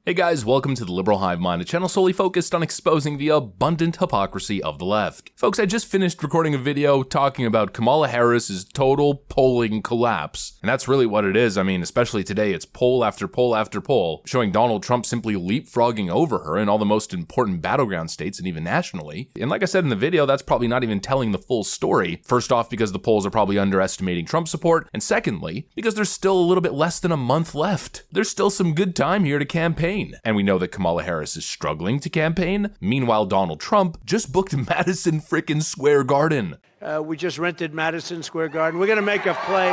Hey guys, welcome to the Liberal Hive Mind, a channel solely focused on exposing the abundant hypocrisy of the left. Folks, I just finished recording a video talking about Kamala Harris's total polling collapse. And that's really what it is. I mean, especially today, it's poll after poll after poll, showing Donald Trump simply leapfrogging over her in all the most important battleground states and even nationally. And like I said in the video, that's probably not even telling the full story. First off, because the polls are probably underestimating Trump support. And secondly, because there's still a little bit less than a month left. There's still some good time here to campaign. And we know that Kamala Harris is struggling to campaign. Meanwhile, Donald Trump just booked Madison frickin' Square Garden. We just rented Madison Square Garden. We're going to make a play.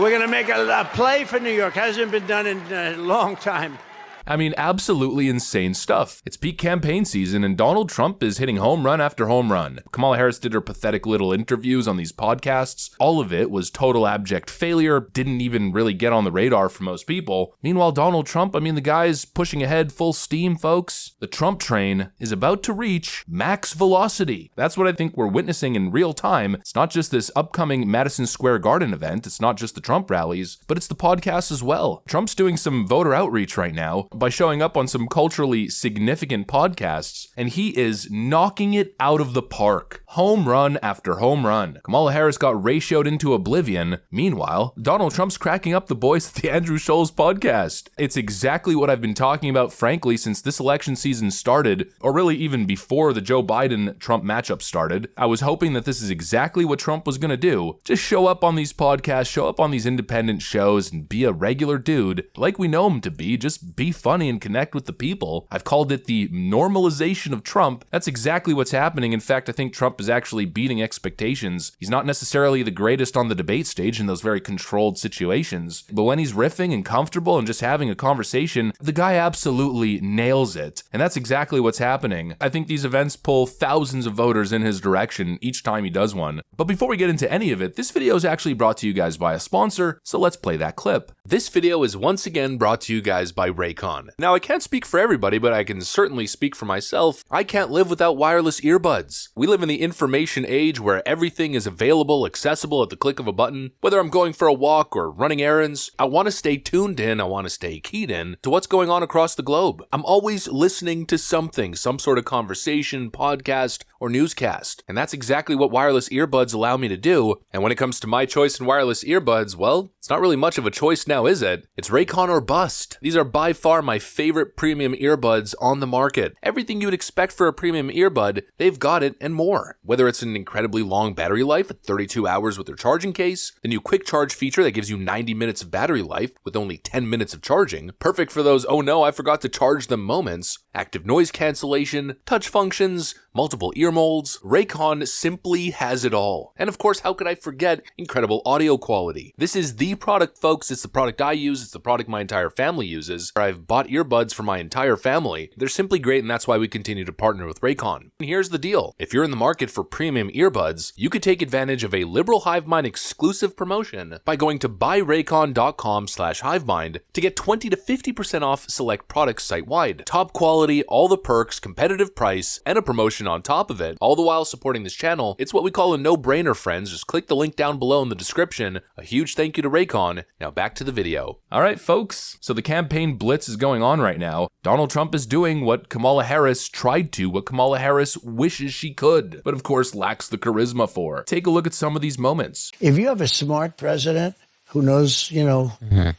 We're going to make a play for New York. Hasn't been done in a long time. I mean, absolutely insane stuff. It's peak campaign season and Donald Trump is hitting home run after home run. Kamala Harris did her pathetic little interviews on these podcasts. All of it was total abject failure, didn't even really get on the radar for most people. Meanwhile, Donald Trump, I mean, the guy's pushing ahead full steam, folks. The Trump train is about to reach max velocity. That's what I think we're witnessing in real time. It's not just this upcoming Madison Square Garden event. It's not just the Trump rallies, but it's the podcasts as well. Trump's doing some voter outreach right now by showing up on some culturally significant podcasts, and he is knocking it out of the park. Home run after home run. Kamala Harris got ratioed into oblivion. Meanwhile, Donald Trump's cracking up the boys at the Andrew Schulz podcast. It's exactly what I've been talking about, frankly, since this election season started, or really even before the Joe Biden-Trump matchup started. I was hoping that this is exactly what Trump was gonna do. Just show up on these podcasts, show up on these independent shows, and be a regular dude, like we know him to be. Just be funny and connect with the people. I've called it the normalization of Trump. That's exactly what's happening. In fact, I think Trump is actually beating expectations. He's not necessarily the greatest on the debate stage in those very controlled situations, but when he's riffing and comfortable and just having a conversation, the guy absolutely nails it. And that's exactly what's happening. I think these events pull thousands of voters in his direction each time he does one. But before we get into any of it, this video is actually brought to you guys by a sponsor, so let's play that clip. This video is once again brought to you guys by Raycon. Now, I can't speak for everybody, but I can certainly speak for myself. I can't live without wireless earbuds. We live in the information age where everything is available, accessible at the click of a button. Whether I'm going for a walk or running errands, I want to stay tuned in, I want to stay keyed in to what's going on across the globe. I'm always listening to something, some sort of conversation, podcast, or newscast. And that's exactly what wireless earbuds allow me to do. And when it comes to my choice in wireless earbuds, well, it's not really much of a choice now, is it? It's Raycon or bust. These are by far my favorite premium earbuds on the market. Everything you would expect for a premium earbud, they've got it and more. Whether it's an incredibly long battery life at 32 hours with their charging case, the new quick charge feature that gives you 90 minutes of battery life with only 10 minutes of charging, perfect for those "oh no, I forgot to charge them" moments, active noise cancellation, touch functions, multiple ear molds, Raycon simply has it all. And of course, how could I forget incredible audio quality? This is the product, folks. It's the product I use. It's the product my entire family uses. I've bought earbuds for my entire family. They're simply great, and that's why we continue to partner with Raycon. And here's the deal. If you're in the market for premium earbuds, you could take advantage of a Liberal Hive Mind exclusive promotion by going to buyraycon.com/hivemind to get 20 to 50% off select products site-wide. Top quality, all the perks, competitive price, and a promotion on top of it, all the while supporting this channel. It's what we call a no-brainer, friends. Just click the link down below in the description. A huge thank you to Raycon. Now back to the video. All right, folks. So the campaign blitz is going on right now. Donald Trump is doing what Kamala Harris tried to, what Kamala Harris wishes she could, but of course lacks the charisma for. Take a look at some of these moments. If you have a smart president who knows,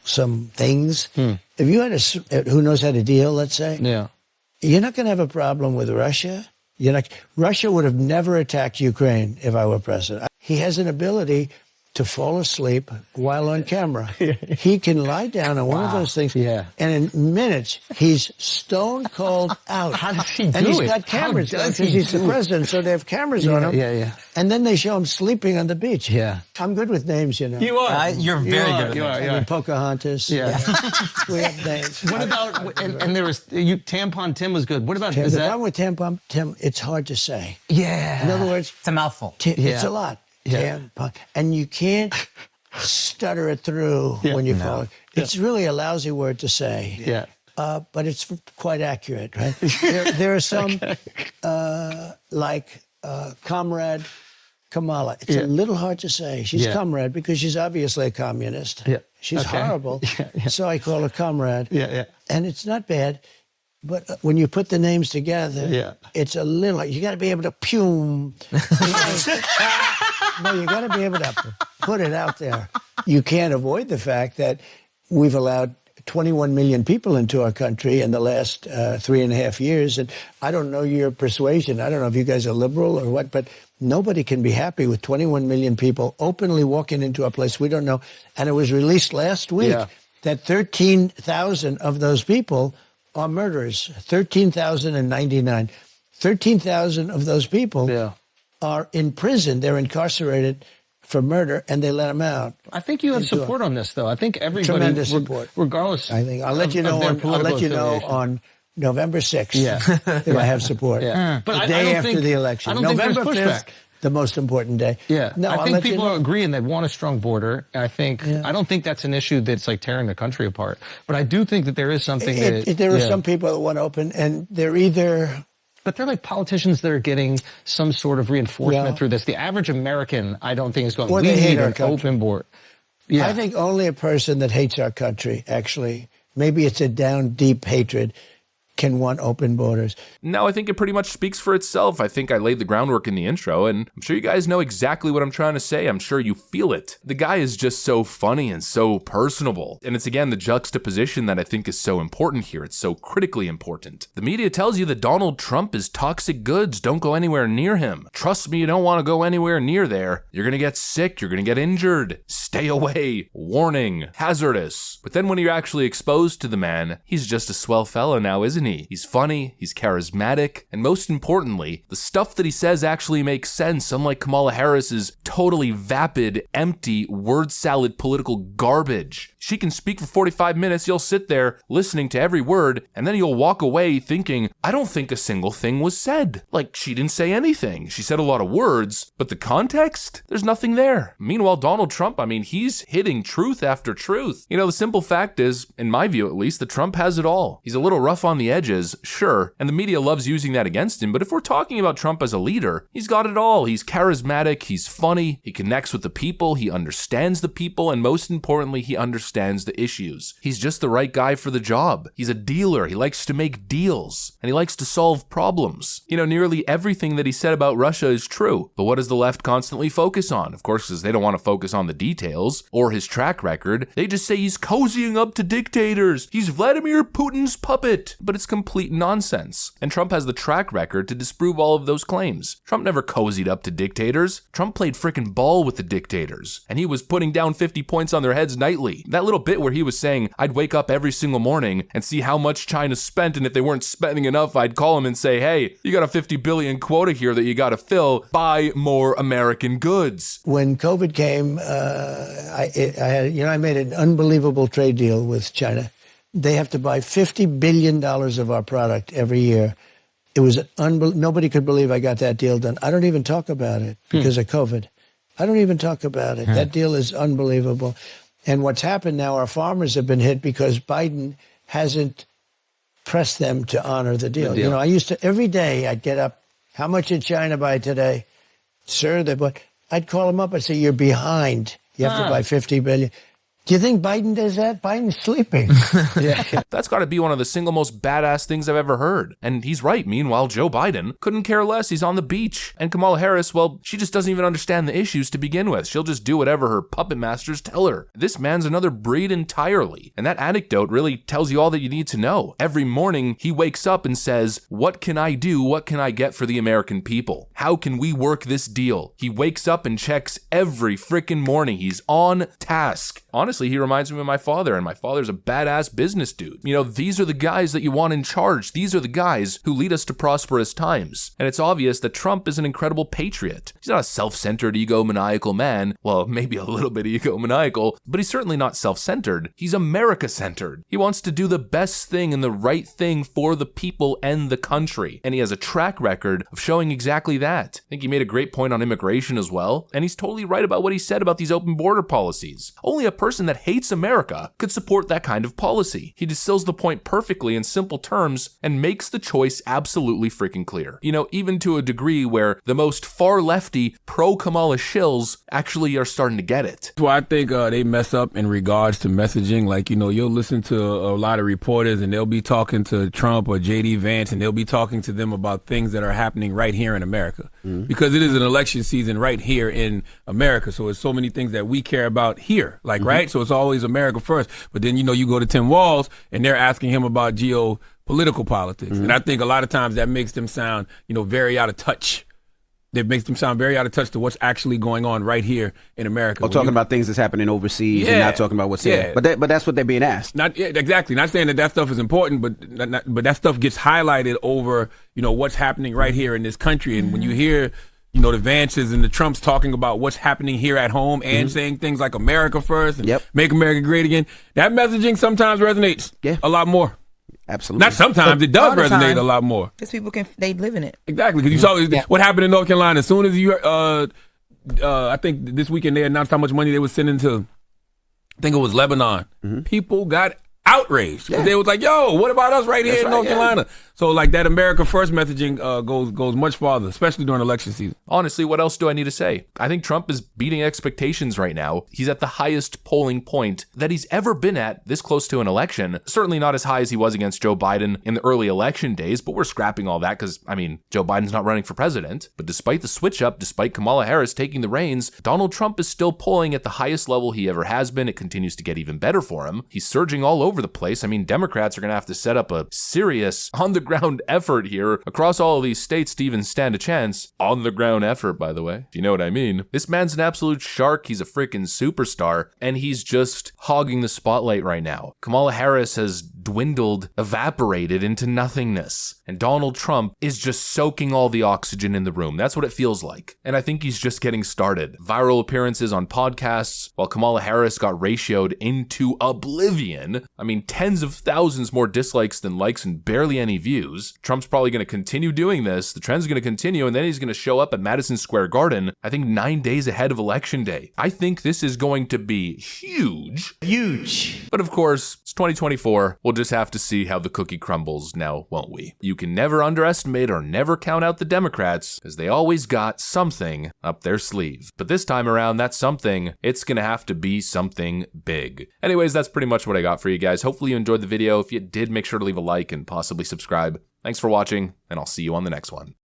some things, if you had who knows how to deal, let's say, you're not going to have a problem with Russia. Russia would have never attacked Ukraine if I were president. He has an ability to fall asleep while on camera. He can lie down on one of those things, and in minutes, he's stone cold out. How does he do it? And he's got cameras because he's the president, so they have cameras on him. And then they show him sleeping on the beach. I'm good with names, You are. You're very good with names. I mean, Pocahontas. We have names. What about, and there was, Tampon Tim was good. What about, the problem with Tampon Tim, it's hard to say. In other words, it's a mouthful. It's a lot. And you can't stutter it through when you call it. It's really a lousy word to say. But it's quite accurate, right? There are some like comrade Kamala. It's a little hard to say. She's comrade because she's obviously a communist. Yeah. She's horrible. Yeah. So I call her comrade. Yeah. And it's not bad. But when you put the names together, it's a little, you got to be able to pume. No, you got to be able to put it out there. You can't avoid the fact that we've allowed 21 million people into our country in the last 3.5 years. And I don't know your persuasion. I don't know if you guys are liberal or what, but nobody can be happy with 21 million people openly walking into a place we don't know. And it was released last week that 13,000 of those people are murderers. 13,099. 13,000 of those people are in prison. They're incarcerated for murder, and they let them out. I think you have support on this, though. I think everybody, tremendous support, regardless. I think I'll let you know. I'll let you know on November 6th if I have support. But the day after the election, I don't November think there's 5th, the most important day. No, I think people are agreeing they want a strong border. I don't think that's an issue that's like tearing the country apart. But I do think that there is something there are some people that want to open, and they're either. But they're like politicians that are getting some sort of reinforcement through this. The average American, I don't think, is going, we need an open border. I think only a person that hates our country, actually, maybe it's a down deep hatred, can want open borders. No, I think it pretty much speaks for itself. I think I laid the groundwork in the intro, and I'm sure you guys know exactly what I'm trying to say. I'm sure you feel it. The guy is just so funny and so personable. And it's, again, the juxtaposition that I think is so important here. It's so critically important. The media tells you that Donald Trump is toxic goods. Don't go anywhere near him. Trust me, you don't want to go anywhere near there. You're going to get sick. You're going to get injured. Stay away. Warning. Hazardous. But then when you're actually exposed to the man, he's just a swell fella now, isn't he? He's funny, he's charismatic, and most importantly, the stuff that he says actually makes sense, unlike Kamala Harris's totally vapid, empty, word salad political garbage. She can speak for 45 minutes, you'll sit there listening to every word, and then you'll walk away thinking, I don't think a single thing was said. Like, she didn't say anything. She said a lot of words, but the context? There's nothing there. Meanwhile, Donald Trump, he's hitting truth after truth. You know, the simple fact is, in my view at least, that Trump has it all. He's a little rough on the edges, sure, and the media loves using that against him, but if we're talking about Trump as a leader, he's got it all. He's charismatic, he's funny, he connects with the people, he understands the people, and most importantly, he understands the issues. He's just the right guy for the job. He's a dealer, he likes to make deals, and he likes to solve problems. You know, nearly everything that he said about Russia is true, but what does the left constantly focus on? Of course, because they don't want to focus on the details or his track record. They just say he's cozying up to dictators. He's Vladimir Putin's puppet. But it's complete nonsense. And Trump has the track record to disprove all of those claims. Trump never cozied up to dictators. Trump played frickin' ball with the dictators. And he was putting down 50 points on their heads nightly. That little bit where he was saying, I'd wake up every single morning and see how much China spent, and if they weren't spending enough, I'd call him and say, hey, you got a 50 billion quota here that you got to fill. Buy more American goods. When COVID came, I made an unbelievable trade deal with China. They have to buy $50 billion of our product every year. It was nobody could believe I got that deal done. I don't even talk about it because of COVID. I don't even talk about it. That deal is unbelievable. And what's happened now, our farmers have been hit because Biden hasn't pressed them to honor the deal. You know, I used to, every day I'd get up, how much did China buy today? Sir, I'd call him up and say, you're behind. You have to buy $50 billion. Do you think Biden does that? Biden's sleeping. That's got to be one of the single most badass things I've ever heard. And he's right. Meanwhile, Joe Biden couldn't care less. He's on the beach. And Kamala Harris, well, she just doesn't even understand the issues to begin with. She'll just do whatever her puppet masters tell her. This man's another breed entirely. And that anecdote really tells you all that you need to know. Every morning, he wakes up and says, what can I do? What can I get for the American people? How can we work this deal? He wakes up and checks every freaking morning. He's on task. Honestly, he reminds me of my father, and my father's a badass business dude. You know, these are the guys that you want in charge. These are the guys who lead us to prosperous times. And it's obvious that Trump is an incredible patriot. He's not a self-centered, egomaniacal man. Well, maybe a little bit egomaniacal, but he's certainly not self-centered. He's America-centered. He wants to do the best thing and the right thing for the people and the country. And he has a track record of showing exactly that. I think he made a great point on immigration as well, and he's totally right about what he said about these open border policies. Only a person that hates America could support that kind of policy. He distills the point perfectly in simple terms and makes the choice absolutely freaking clear. You know, even to a degree where the most far lefty pro-Kamala shills actually are starting to get it. That's why I think they mess up in regards to messaging. Like, you know, you'll listen to a lot of reporters and they'll be talking to Trump or J.D. Vance and they'll be talking to them about things that are happening right here in America. Because it is an election season right here in America. So it's so many things that we care about here, like, right? So it's always America first. But then, you know, you go to Tim Walz and they're asking him about geopolitical politics. And I think a lot of times that makes them sound, you know, very out of touch. That makes them sound very out of touch to what's actually going on right here in America. Or talking about things that's happening overseas and not talking about what's here. But that's what they're being asked. Exactly. Not saying that stuff is important, but that stuff gets highlighted over, you know, what's happening right here in this country. And when you hear, you know, the Vances and the Trumps talking about what's happening here at home and saying things like America first and make America great again, that messaging sometimes resonates a lot more. Absolutely. Not sometimes, it does resonate a lot more. Because people they live in it. Exactly, because you saw what happened in North Carolina. As soon as you, I think this weekend they announced how much money they were sending to, I think it was Lebanon. People got outraged. They was like, yo, what about us right here in North Carolina? So like that America First messaging goes much farther, especially during election season. Honestly, what else do I need to say? I think Trump is beating expectations right now. He's at the highest polling point that he's ever been at this close to an election. Certainly not as high as he was against Joe Biden in the early election days, but we're scrapping all that because, I mean, Joe Biden's not running for president. But despite the switch up, despite Kamala Harris taking the reins, Donald Trump is still polling at the highest level he ever has been. It continues to get even better for him. He's surging all over the place. I mean, Democrats are going to have to set up a serious on-the-ground effort here across all of these states to even stand a chance. On-the-ground effort, by the way, if you know what I mean. This man's an absolute shark. He's a freaking superstar, and he's just hogging the spotlight right now. Kamala Harris has dwindled, evaporated into nothingness, and Donald Trump is just soaking all the oxygen in the room. That's what it feels like, and I think he's just getting started. Viral appearances on podcasts, while Kamala Harris got ratioed into oblivion. I mean, tens of thousands more dislikes than likes and barely any views. Trump's probably going to continue doing this. The trend's going to continue, and then he's going to show up at Madison Square Garden, I think 9 days ahead of Election Day. I think this is going to be huge. Huge. But of course, it's 2024. We'll just have to see how the cookie crumbles now, won't we? You can never underestimate or never count out the Democrats, because they always got something up their sleeve. But this time around, that something, it's going to have to be something big. Anyways, that's pretty much what I got for you guys. Hopefully you enjoyed the video. If you did, make sure to leave a like and possibly subscribe. Thanks for watching, and I'll see you on the next one.